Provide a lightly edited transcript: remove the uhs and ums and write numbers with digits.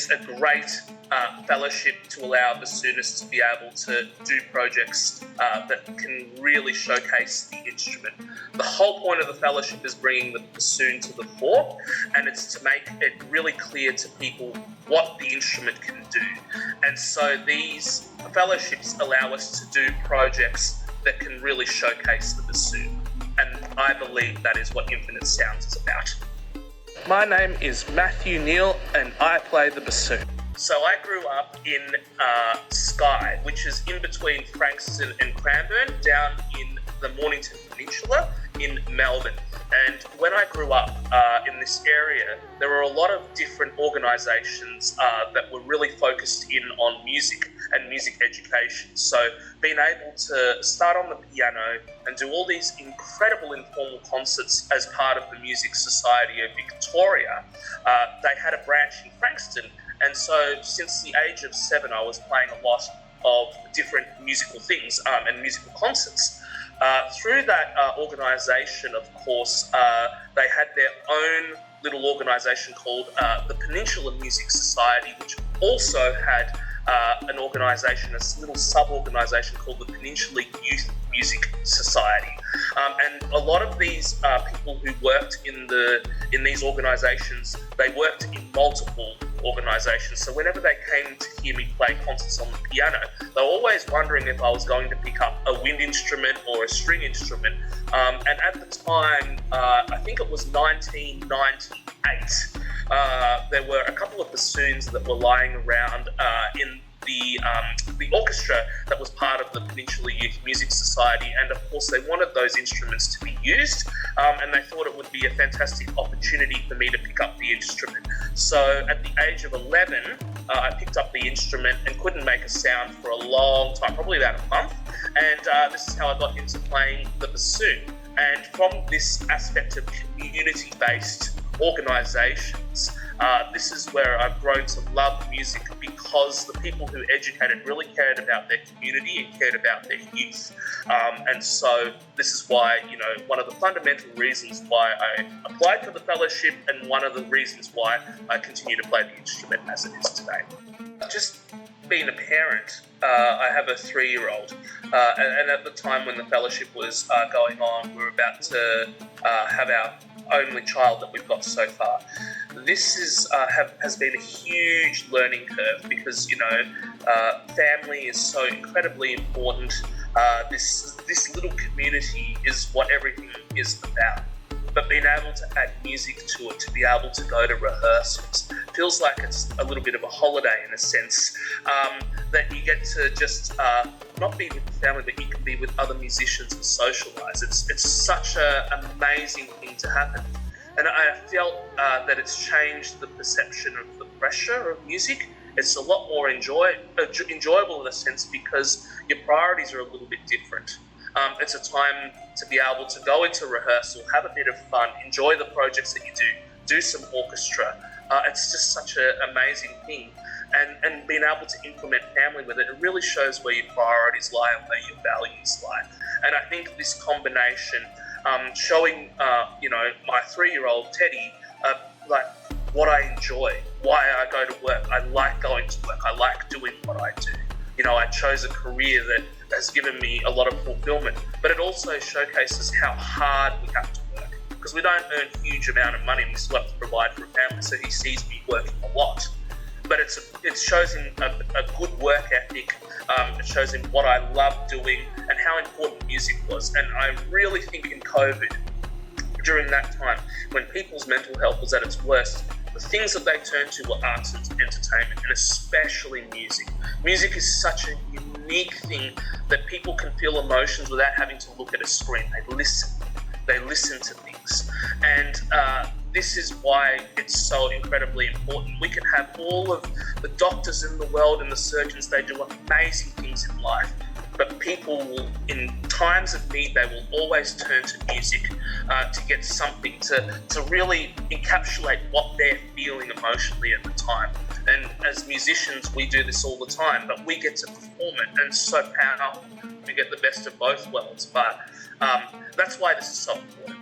is a great fellowship to allow bassoonists to be able to do projects that can really showcase the instrument. The whole point of the fellowship is bringing the bassoon to the fore, and it's to make it really clear to people what the instrument can do. And so these fellowships allow us to do projects that can really showcase the bassoon. And I believe that is what Infinite Sounds is about. My name is Matthew Kneale and I play the bassoon. So I grew up in Skye, which is in between Frankston and Cranbourne, down in the Mornington Peninsula in Melbourne. And when I grew up in this area, there were a lot of different organisations that were really focused in on music and music education. So being able to start on the piano and do all these incredible informal concerts as part of the Music Society of Victoria, they had a branch in Frankston. And so since the age of 7, I was playing a lot of different musical things and musical concerts. Through that organisation, of course, they had their own little organisation called the Peninsula Music Society, which also had an organisation, a little sub-organisation called the Peninsula Youth Music Society. And a lot of these people who worked in these organisations, they worked in multiple organisations. So whenever they came to hear me play concerts on the piano, they were always wondering if I was going to pick up a wind instrument or a string instrument. And at the time, I think it was 1998, there were a couple of bassoons that were lying around in the orchestra that was part of the Peninsula Youth Music Society, and of course they wanted those instruments to be used, and they thought it would be a fantastic opportunity for me to pick up the instrument. So at the age of 11, I picked up the instrument and couldn't make a sound for a long time, probably about a month, and this is how I got into playing the bassoon. And from this aspect of community-based organisations, this is where I've grown to love music, because the people who educated really cared about their community and cared about their youth. And so this is why, one of the fundamental reasons why I applied for the fellowship, and one of the reasons why I continue to play the instrument as it is today. Just being a parent, I have a 3-year-old, and at the time when the fellowship was going on, we were about to have our only child that we've got so far. This has been a huge learning curve, because family is so incredibly important. This little community is what everything is about. But being able to add music to it, to be able to go to rehearsals, feels like it's a little bit of a holiday in a sense, that you get to just not be with the family, but you can be with other musicians and socialise. It's such an amazing thing to happen. And I felt that it's changed the perception of the pressure of music. It's a lot more enjoyable in a sense, because your priorities are a little bit different. It's a time to be able to go into rehearsal, have a bit of fun, enjoy the projects that you do some orchestra. It's just such an amazing thing. And being able to implement family with it, it really shows where your priorities lie and where your values lie. And I think this combination, showing, my 3-year-old Teddy, like what I enjoy, why I go to work. I like going to work. I like doing what I do. I chose a career that has given me a lot of fulfillment, but it also showcases how hard we have to work, because we don't earn a huge amount of money and we still have to provide for a family. So he sees me working a lot, but it shows him a good work ethic. It shows him what I love doing and how important music was. And I really think in COVID, during that time when people's mental health was at its worst, the things that they turn to were arts and entertainment, and especially music. Music is such a unique thing that people can feel emotions without having to look at a screen. They listen to things. And this is why it's so incredibly important. We can have all of the doctors in the world and the surgeons, they do amazing things in life. But people will, in times of need, they will always turn to music to get something to really encapsulate what they're feeling emotionally at the time. And as musicians, we do this all the time, but we get to perform it, and it's so powerful. We get the best of both worlds. But that's why this is so important.